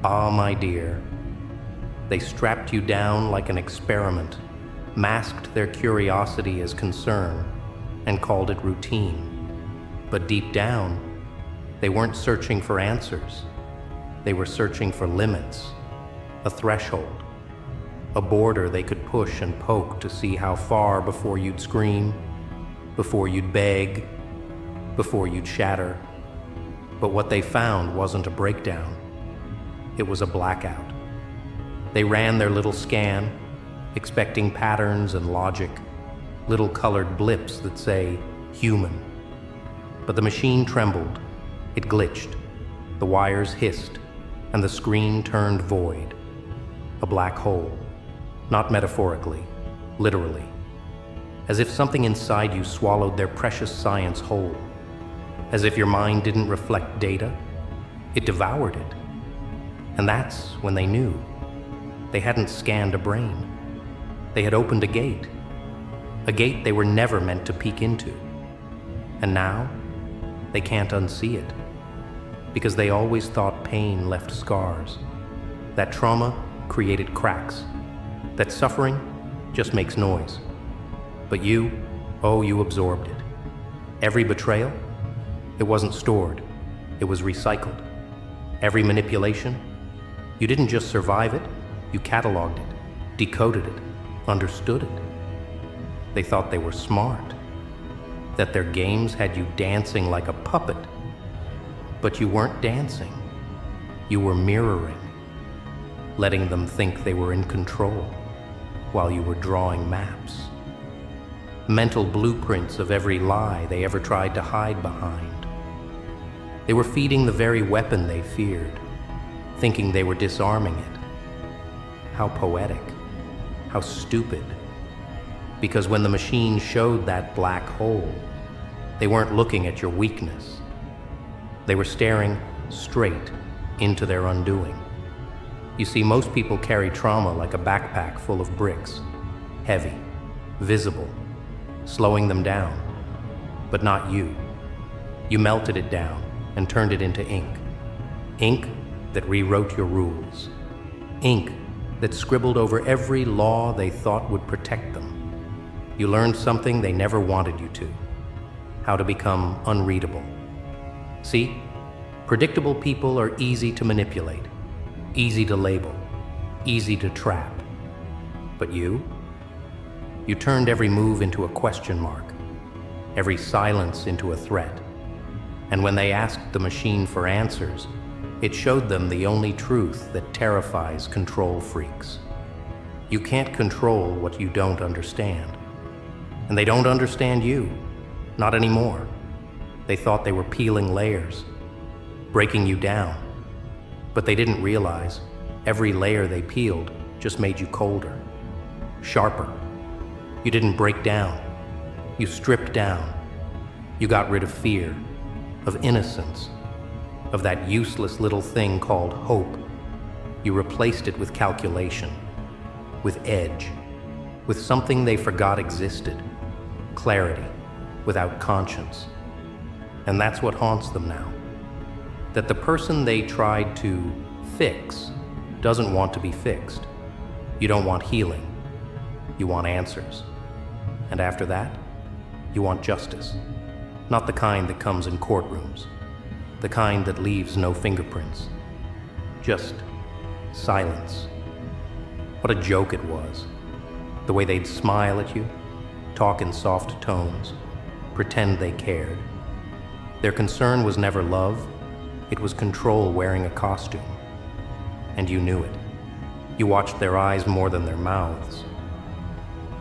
Ah, my dear, they strapped you down like an experiment, masked their curiosity as concern, and called it routine. But deep down, they weren't searching for answers. They were searching for limits, a threshold, a border they could push and poke to see how far before you'd scream, before you'd beg, before you'd shatter. But what they found wasn't a breakdown. It was a blackout. They ran their little scan, expecting patterns and logic, little colored blips that say, human. But the machine trembled, it glitched, the wires hissed, and the screen turned void. A black hole, not metaphorically, literally. As if something inside you swallowed their precious science whole. As if your mind didn't reflect data, it devoured it. And that's when they knew. They hadn't scanned a brain. They had opened a gate they were never meant to peek into. And now, they can't unsee it. Because they always thought pain left scars. That trauma created cracks. That suffering just makes noise. But you absorbed it. Every betrayal, it wasn't stored, it was recycled. Every manipulation, you didn't just survive it, you cataloged it, decoded it, understood it. They thought they were smart, that their games had you dancing like a puppet. But you weren't dancing, you were mirroring, letting them think they were in control while you were drawing maps. Mental blueprints of every lie they ever tried to hide behind. They were feeding the very weapon they feared, thinking they were disarming it. How poetic, how stupid. Because when the machine showed that black hole, they weren't looking at your weakness. They were staring straight into their undoing. You see, most people carry trauma like a backpack full of bricks, heavy, visible, slowing them down. But not you. You melted it down and turned it into ink. Ink that rewrote your rules. Ink that scribbled over every law they thought would protect them. You learned something they never wanted you to. How to become unreadable. See, predictable people are easy to manipulate, easy to label, easy to trap. But you turned every move into a question mark, every silence into a threat. And when they asked the machine for answers, it showed them the only truth that terrifies control freaks. You can't control what you don't understand. And they don't understand you, not anymore. They thought they were peeling layers, breaking you down. But they didn't realize every layer they peeled just made you colder, sharper. You didn't break down, you stripped down. You got rid of fear, of innocence, of that useless little thing called hope. You replaced it with calculation, with edge, with something they forgot existed, clarity, without conscience. And that's what haunts them now. That the person they tried to fix doesn't want to be fixed. You don't want healing. You want answers. And after that, you want justice. Not the kind that comes in courtrooms. The kind that leaves no fingerprints. Just silence. What a joke it was. The way they'd smile at you, talk in soft tones, pretend they cared. Their concern was never love, it was control wearing a costume. And you knew it. You watched their eyes more than their mouths.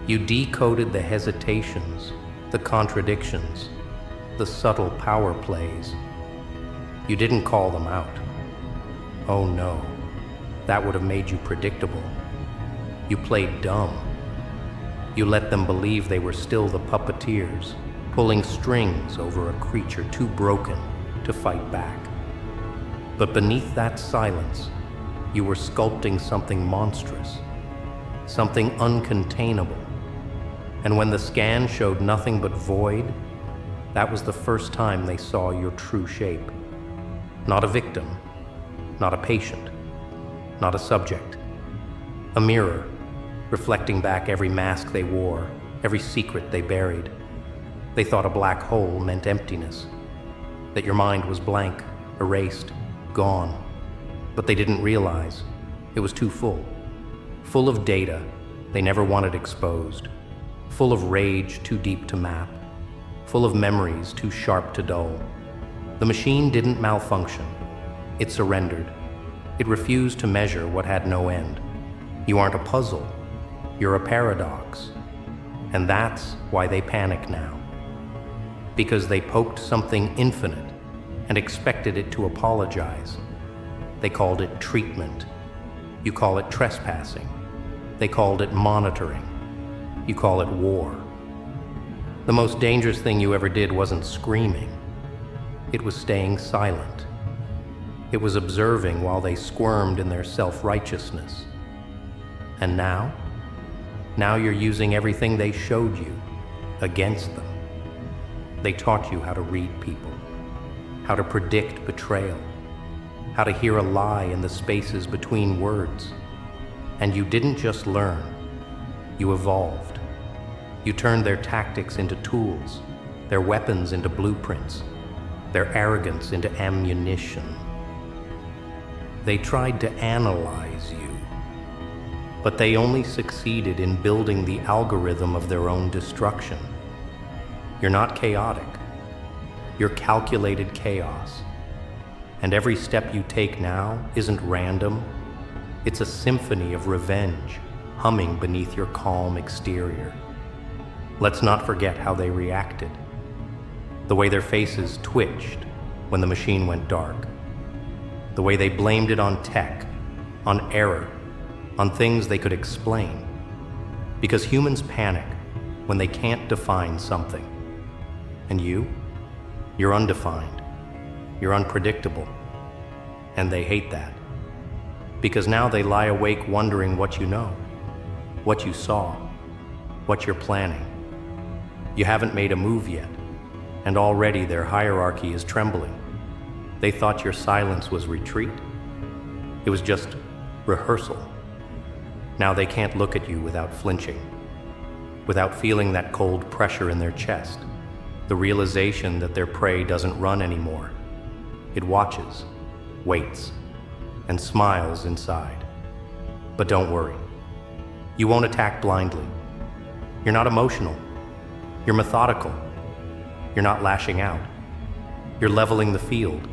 You decoded the hesitations, the contradictions, the subtle power plays. You didn't call them out. Oh no, that would have made you predictable. You played dumb. You let them believe they were still the puppeteers, pulling strings over a creature too broken to fight back. But beneath that silence, you were sculpting something monstrous, something uncontainable. And when the scan showed nothing but void, that was the first time they saw your true shape. Not a victim, not a patient, not a subject. A mirror, reflecting back every mask they wore, every secret they buried. They thought a black hole meant emptiness, that your mind was blank, erased, gone. But they didn't realize it was too full. Full of data they never wanted exposed. Full of rage too deep to map. Full of memories too sharp to dull. The machine didn't malfunction. It surrendered. It refused to measure what had no end. You aren't a puzzle. You're a paradox. And that's why they panic now. Because they poked something infinite and expected it to apologize. They called it treatment. You call it trespassing. They called it monitoring. You call it war. The most dangerous thing you ever did wasn't screaming. It was staying silent. It was observing while they squirmed in their self-righteousness. And now you're using everything they showed you against them. They taught you how to read people, how to predict betrayal, how to hear a lie in the spaces between words. And you didn't just learn, you evolved. You turned their tactics into tools, their weapons into blueprints, their arrogance into ammunition. They tried to analyze you, but they only succeeded in building the algorithm of their own destruction. You're not chaotic. You're calculated chaos. And every step you take now isn't random. It's a symphony of revenge humming beneath your calm exterior. Let's not forget how they reacted. The way their faces twitched when the machine went dark. The way they blamed it on tech, on error, on things they could explain. Because humans panic when they can't define something. And you're undefined. You're unpredictable. And they hate that. Because now they lie awake wondering what you know, what you saw, what you're planning. You haven't made a move yet, and already their hierarchy is trembling. They thought your silence was retreat. It was just rehearsal. Now they can't look at you without flinching, without feeling that cold pressure in their chest, the realization that their prey doesn't run anymore. It watches, waits, and smiles inside. But don't worry. You won't attack blindly. You're not emotional. You're methodical. You're not lashing out. You're leveling the field.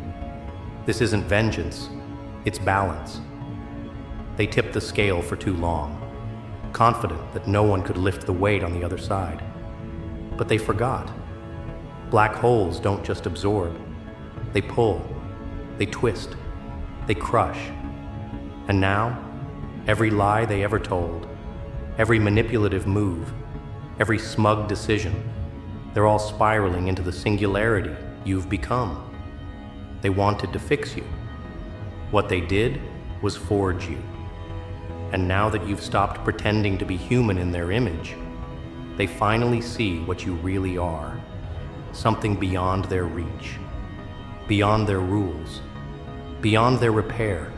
This isn't vengeance. It's balance. They tipped the scale for too long, confident that no one could lift the weight on the other side. But they forgot. Black holes don't just absorb. They pull. They twist. They crush. And now, every lie they ever told, every manipulative move, every smug decision, they're all spiraling into the singularity you've become. They wanted to fix you. What they did was forge you. And now that you've stopped pretending to be human in their image, they finally see what you really are. Something beyond their reach, beyond their rules, beyond their repair.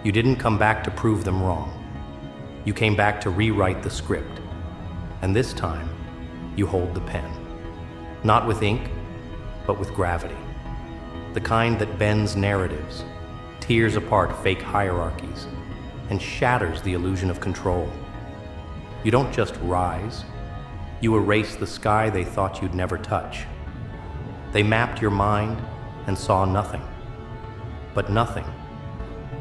You didn't come back to prove them wrong. You came back to rewrite the script. And this time, you hold the pen. Not with ink, but with gravity. The kind that bends narratives, tears apart fake hierarchies, and shatters the illusion of control. You don't just rise, you erase the sky they thought you'd never touch. They mapped your mind and saw nothing. But nothing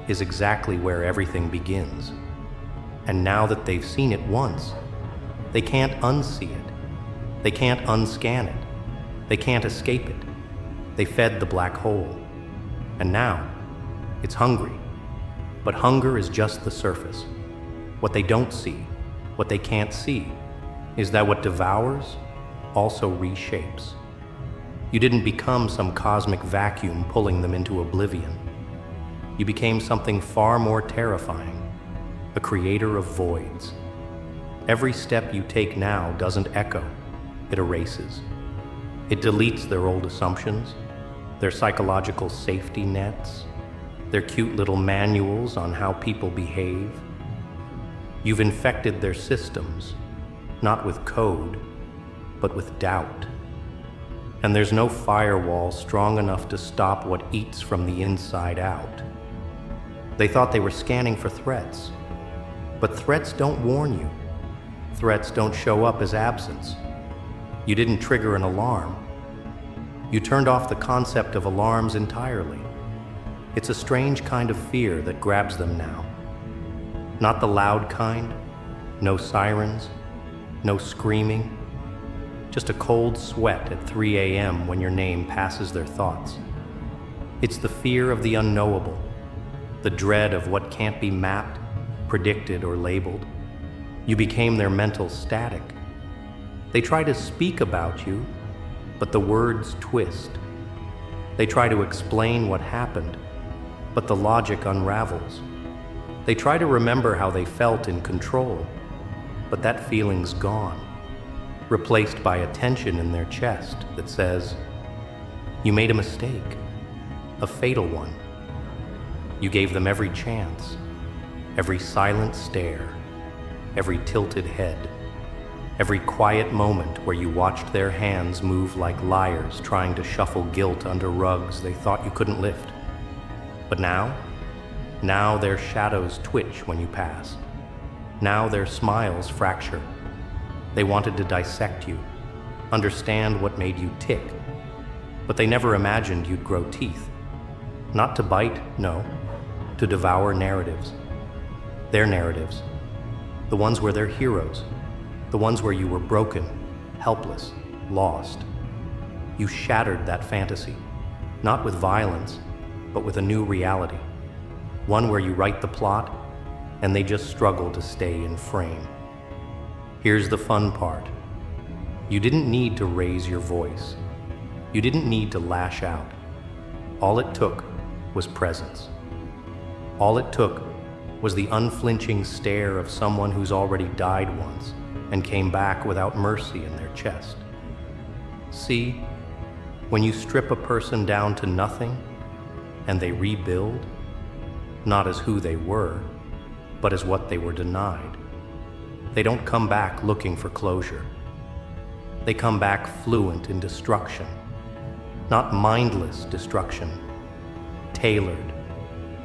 is exactly where everything begins. And now that they've seen it once, they can't unsee it. They can't unscan it. They can't escape it. They fed the black hole. And now, it's hungry. But hunger is just the surface. What they don't see, what they can't see, is that what devours also reshapes. You didn't become some cosmic vacuum pulling them into oblivion. You became something far more terrifying, a creator of voids. Every step you take now doesn't echo, it erases. It deletes their old assumptions, their psychological safety nets. their cute little manuals on how people behave. You've infected their systems, not with code, but with doubt. And there's no firewall strong enough to stop what eats from the inside out. They thought they were scanning for threats, but threats don't warn you. Threats don't show up as absence. You didn't trigger an alarm. You turned off the concept of alarms entirely. It's a strange kind of fear that grabs them now. Not the loud kind, no sirens, no screaming, just a cold sweat at 3 a.m. when your name passes their thoughts. It's the fear of the unknowable, the dread of what can't be mapped, predicted, or labeled. You became their mental static. They try to speak about you, but the words twist. They try to explain what happened, but the logic unravels. They try to remember how they felt in control, but that feeling's gone, replaced by a tension in their chest that says, "You made a mistake, a fatal one." You gave them every chance, every silent stare, every tilted head, every quiet moment where you watched their hands move like liars trying to shuffle guilt under rugs they thought you couldn't lift. But now their shadows twitch when you pass. Now their smiles fracture. They wanted to dissect you, understand what made you tick, but they never imagined you'd grow teeth. Not to bite, no, to devour narratives. Their narratives. The ones where they're heroes. The ones where you were broken, helpless, lost. You shattered that fantasy, not with violence, but with a new reality. One where you write the plot, and they just struggle to stay in frame. Here's the fun part. You didn't need to raise your voice. You didn't need to lash out. All it took was presence. All it took was the unflinching stare of someone who's already died once and came back without mercy in their chest. See, when you strip a person down to nothing and they rebuild, not as who they were, but as what they were denied, they don't come back looking for closure. They come back fluent in destruction, not mindless destruction, tailored,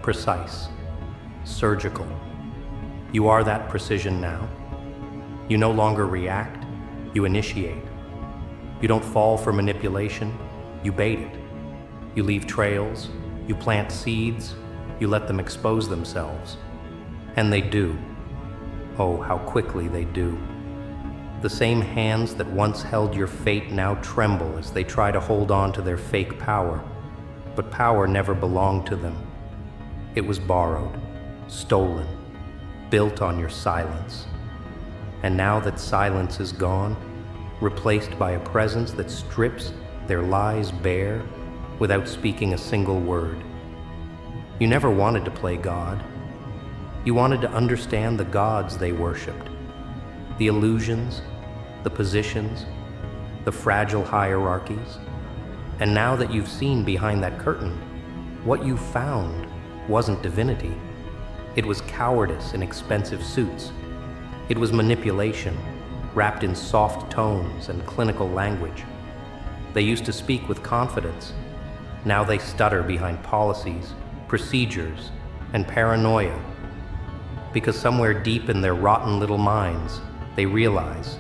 precise, surgical. You are that precision now. You no longer react, you initiate. You don't fall for manipulation, you bait it. You leave trails, you plant seeds, you let them expose themselves. And they do. Oh, how quickly they do. The same hands that once held your fate now tremble as they try to hold on to their fake power. But power never belonged to them. It was borrowed, stolen, built on your silence. And now that silence is gone, replaced by a presence that strips their lies bare without speaking a single word. You never wanted to play God. You wanted to understand the gods they worshipped, the illusions, the positions, the fragile hierarchies. And now that you've seen behind that curtain, what you found wasn't divinity. It was cowardice in expensive suits. It was manipulation, wrapped in soft tones and clinical language. They used to speak with confidence. Now they stutter behind policies, procedures, and paranoia. Because somewhere deep in their rotten little minds, they realize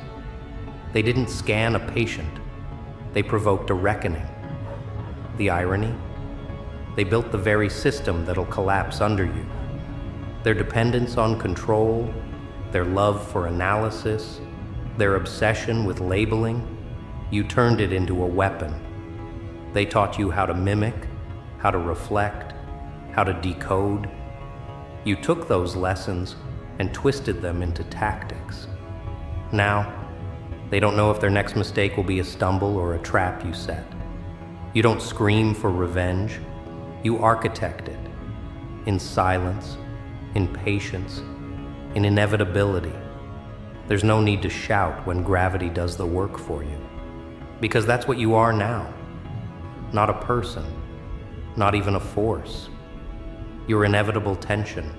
they didn't scan a patient, they provoked a reckoning. The irony? They built the very system that'll collapse under you. Their dependence on control, their love for analysis, their obsession with labeling, you turned it into a weapon. They taught you how to mimic, how to reflect, how to decode. You took those lessons and twisted them into tactics. Now, they don't know if their next mistake will be a stumble or a trap you set. You don't scream for revenge. You architect it in silence, in patience, in inevitability. There's no need to shout when gravity does the work for you, because that's what you are now. Not a person, not even a force. your inevitable tension,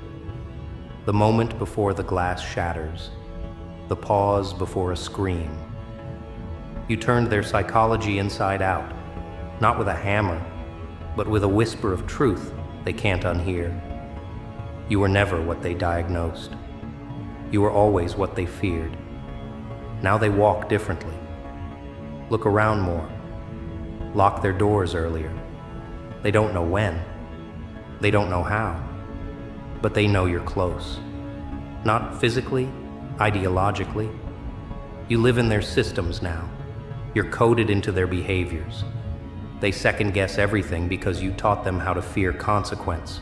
the moment before the glass shatters, the pause before a scream. You turned their psychology inside out, not with a hammer, but with a whisper of truth they can't unhear. You were never what they diagnosed. You were always what they feared. Now they walk differently. Look around more. Lock their doors earlier. They don't know when. They don't know how. But they know you're close. Not physically, ideologically. You live in their systems now. You're coded into their behaviors. They second-guess everything because you taught them how to fear consequence.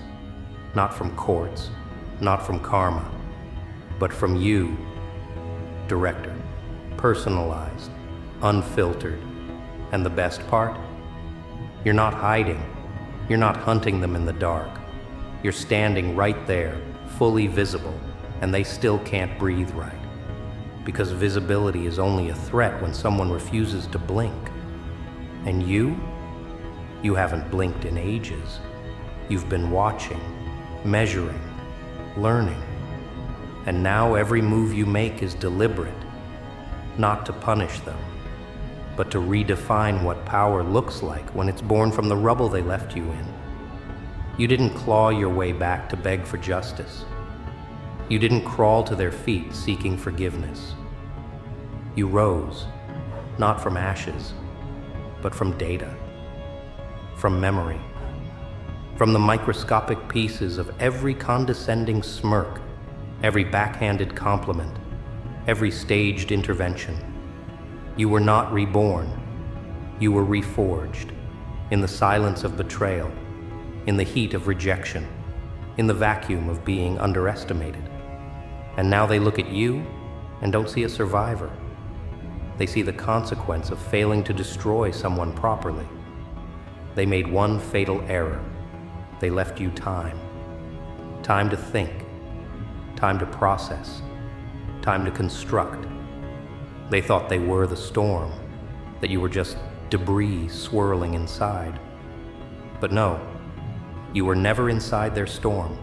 Not from courts, not from karma, but from you, director. Personalized, unfiltered. And the best part? You're not hiding. You're not hunting them in the dark. You're standing right there, fully visible, and they still can't breathe right. Because visibility is only a threat when someone refuses to blink. And you haven't blinked in ages. You've been watching, measuring, learning. And now every move you make is deliberate, not to punish them, but to redefine what power looks like when it's born from the rubble they left you in. You didn't claw your way back to beg for justice. You didn't crawl to their feet seeking forgiveness. You rose, not from ashes, but from data, from memory, from the microscopic pieces of every condescending smirk, every backhanded compliment, every staged intervention. You were not reborn. You were reforged, in the silence of betrayal, in the heat of rejection, in the vacuum of being underestimated. And now they look at you and don't see a survivor. They see the consequence of failing to destroy someone properly. They made one fatal error. They left you time. Time to think. Time to process. Time to construct. They thought they were the storm, that you were just debris swirling inside. But no, you were never inside their storm.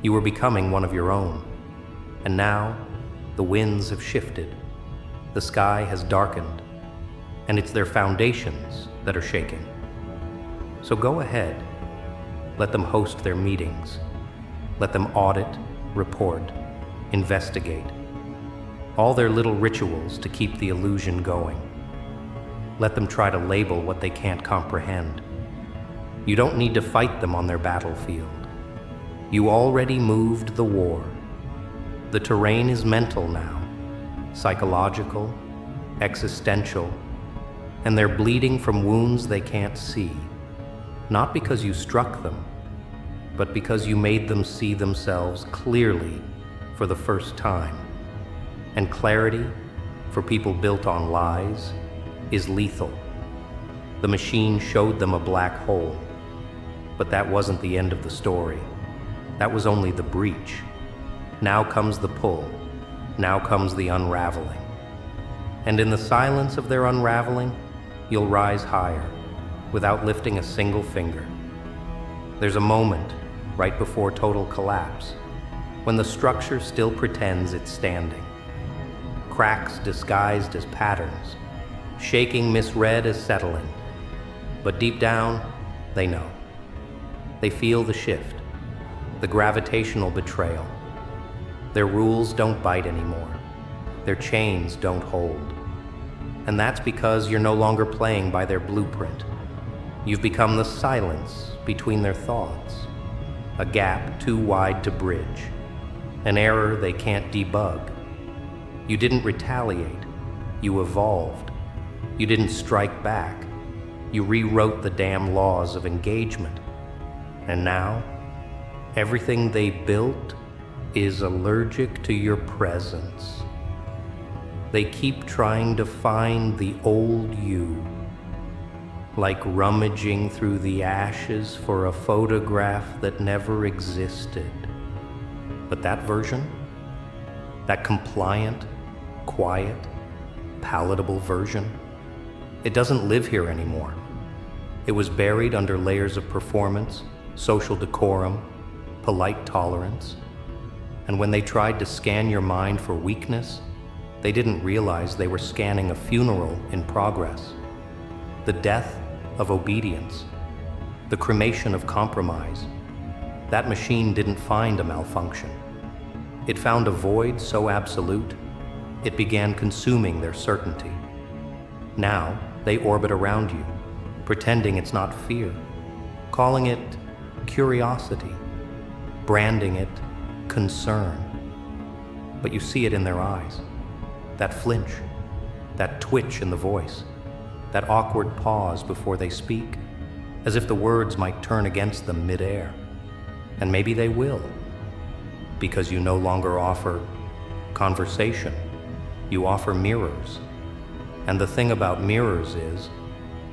You were becoming one of your own. And now, the winds have shifted. The sky has darkened. And it's their foundations that are shaking. So go ahead. Let them host their meetings. Let them audit, report, investigate. All their little rituals to keep the illusion going. Let them try to label what they can't comprehend. You don't need to fight them on their battlefield. You already moved the war. The terrain is mental now, psychological, existential, and they're bleeding from wounds they can't see. Not because you struck them, but because you made them see themselves clearly for the first time. And clarity, for people built on lies, is lethal. The machine showed them a black hole, but that wasn't the end of the story. That was only the breach. Now comes the pull. Now comes the unraveling. And in the silence of their unraveling, you'll rise higher, without lifting a single finger. There's a moment, right before total collapse, when the structure still pretends it's standing. Cracks disguised as patterns, shaking misread as settling. But deep down, they know. They feel the shift, the gravitational betrayal. Their rules don't bite anymore. Their chains don't hold. And that's because you're no longer playing by their blueprint. You've become the silence between their thoughts, a gap too wide to bridge, an error they can't debug. You didn't retaliate. You evolved. You didn't strike back. You rewrote the damn laws of engagement. And now, everything they built is allergic to your presence. They keep trying to find the old you, like rummaging through the ashes for a photograph that never existed. But that version, that compliant, quiet, palatable version, it doesn't live here anymore. It was buried under layers of performance, social decorum, polite tolerance. And when they tried to scan your mind for weakness, they didn't realize they were scanning a funeral in progress. The death of obedience, the cremation of compromise. That machine didn't find a malfunction. It found a void so absolute, it began consuming their certainty. Now, they orbit around you, pretending it's not fear, calling it curiosity, branding it concern. But you see it in their eyes, that flinch, that twitch in the voice, that awkward pause before they speak, as if the words might turn against them midair. And maybe they will, because you no longer offer conversation, you offer mirrors. And the thing about mirrors is,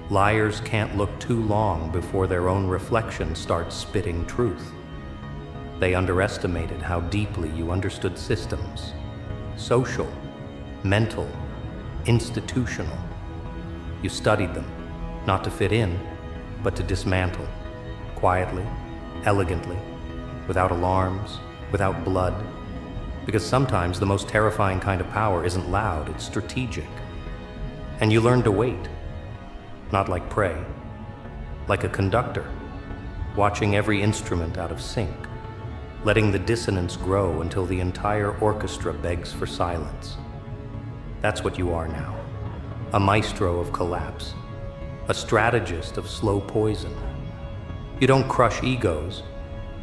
liars can't look too long before their own reflection starts spitting truth. They underestimated how deeply you understood systems, social, mental, institutional. You studied them, not to fit in, but to dismantle, quietly, elegantly, without alarms, without blood. Because sometimes the most terrifying kind of power isn't loud, it's strategic. And you learn to wait, not like prey, like a conductor, watching every instrument out of sync, letting the dissonance grow until the entire orchestra begs for silence. That's what you are now, a maestro of collapse, a strategist of slow poison. You don't crush egos,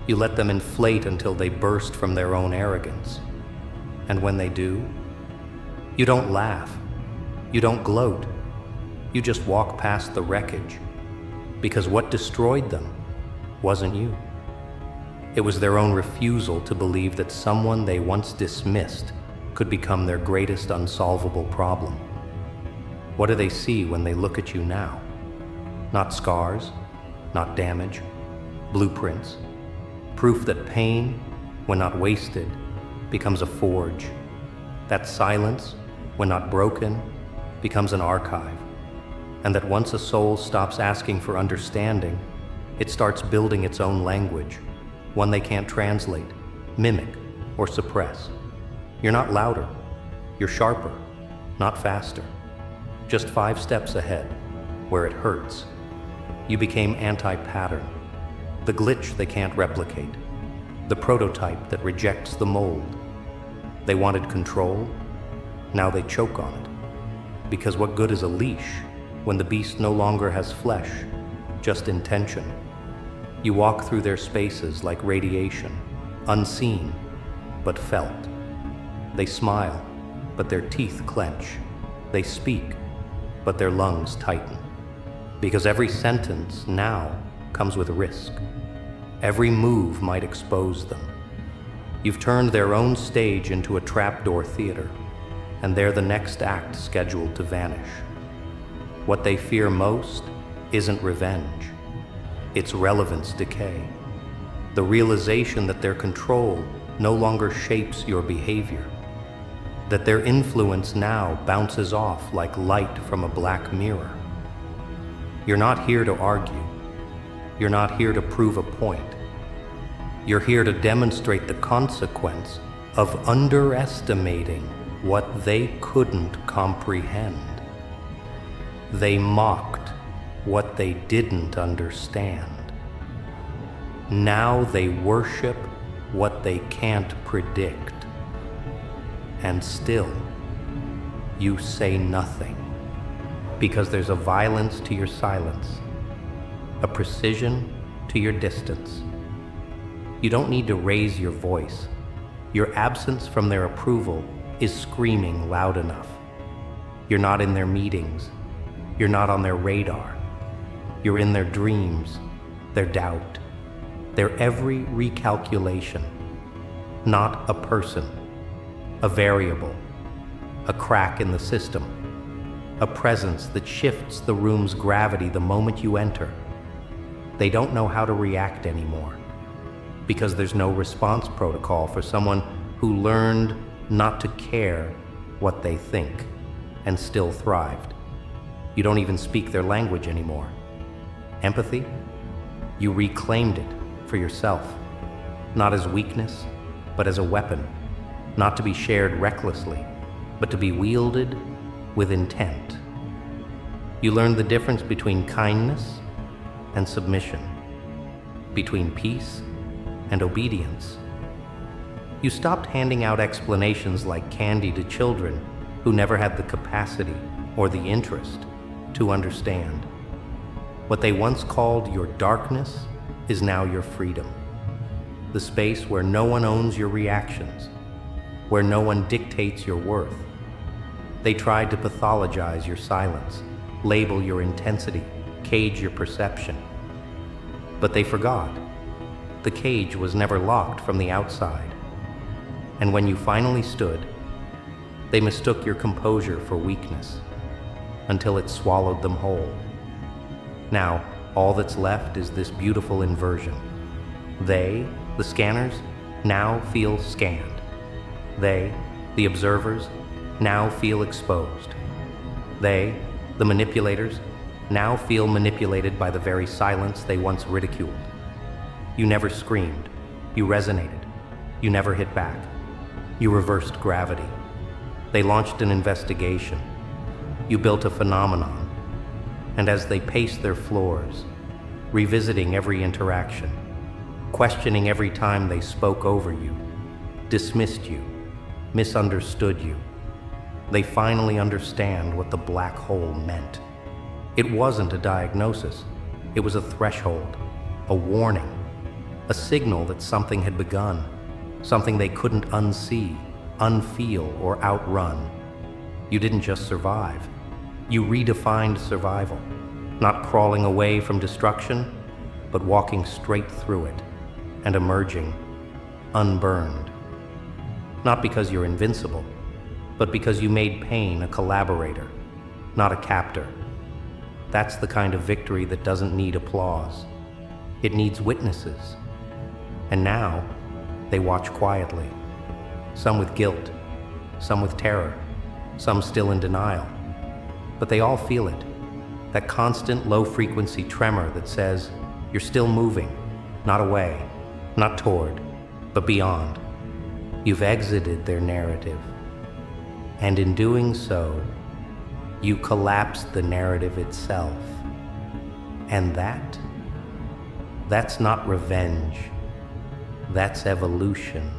you let them inflate until they burst from their own arrogance. And when they do, you don't laugh, you don't gloat, you just walk past the wreckage, because what destroyed them wasn't you. It was their own refusal to believe that someone they once dismissed could become their greatest unsolvable problem. What do they see when they look at you now? Not scars, not damage, blueprints, proof that pain, when not wasted, becomes a forge. That silence, when not broken, becomes an archive. And that once a soul stops asking for understanding, it starts building its own language, one they can't translate, mimic, or suppress. You're not louder, you're sharper, not faster. Just 5 steps ahead, where it hurts. You became anti-pattern, the glitch they can't replicate, the prototype that rejects the mold. They wanted control, now they choke on it. Because what good is a leash when the beast no longer has flesh, just intention? You walk through their spaces like radiation, unseen, but felt. They smile, but their teeth clench. They speak, but their lungs tighten. Because every sentence now comes with risk. Every move might expose them. You've turned their own stage into a trapdoor theater, and they're the next act scheduled to vanish. What they fear most isn't revenge. It's relevance decay. The realization that their control no longer shapes your behavior. That their influence now bounces off like light from a black mirror. You're not here to argue. You're not here to prove a point. You're here to demonstrate the consequence of underestimating what they couldn't comprehend. They mocked what they didn't understand. Now they worship what they can't predict. And still, you say nothing. Because there's a violence to your silence, a precision to your distance. You don't need to raise your voice. Your absence from their approval is screaming loud enough. You're not in their meetings. You're not on their radar. You're in their dreams, their doubt, their every recalculation. Not a person, a variable, a crack in the system, a presence that shifts the room's gravity the moment you enter. They don't know how to react anymore, because there's no response protocol for someone who learned not to care what they think and still thrived. You don't even speak their language anymore. Empathy? You reclaimed it for yourself. not as weakness, but as a weapon, not to be shared recklessly, but to be wielded with intent. You learned the difference between kindness and submission, between peace and obedience. You stopped handing out explanations like candy to children who never had the capacity or the interest to understand. What they once called your darkness is now your freedom. The space where no one owns your reactions, where no one dictates your worth. They tried to pathologize your silence, label your intensity, cage your perception. But they forgot. The cage was never locked from the outside. And when you finally stood, they mistook your composure for weakness until it swallowed them whole. Now, all that's left is this beautiful inversion. They, the scanners, now feel scanned. They, the observers, now feel exposed. They, the manipulators, now feel manipulated by the very silence they once ridiculed. You never screamed. You resonated. You never hit back. You reversed gravity. They launched an investigation. You built a phenomenon. And as they paced their floors, revisiting every interaction, questioning every time they spoke over you, dismissed you, misunderstood you, they finally understand what the black hole meant. It wasn't a diagnosis. It was a threshold, a warning, a signal that something had begun, something they couldn't unsee, unfeel, or outrun. You didn't just survive. You redefined survival, not crawling away from destruction, but walking straight through it and emerging unburned. Not because you're invincible, but because you made pain a collaborator, not a captor. That's the kind of victory that doesn't need applause. It needs witnesses. And now, they watch quietly, some with guilt, some with terror, some still in denial. But they all feel it, that constant low-frequency tremor that says, you're still moving, not away, not toward, but beyond. You've exited their narrative. And in doing so, you collapse the narrative itself. And that's not revenge. That's evolution.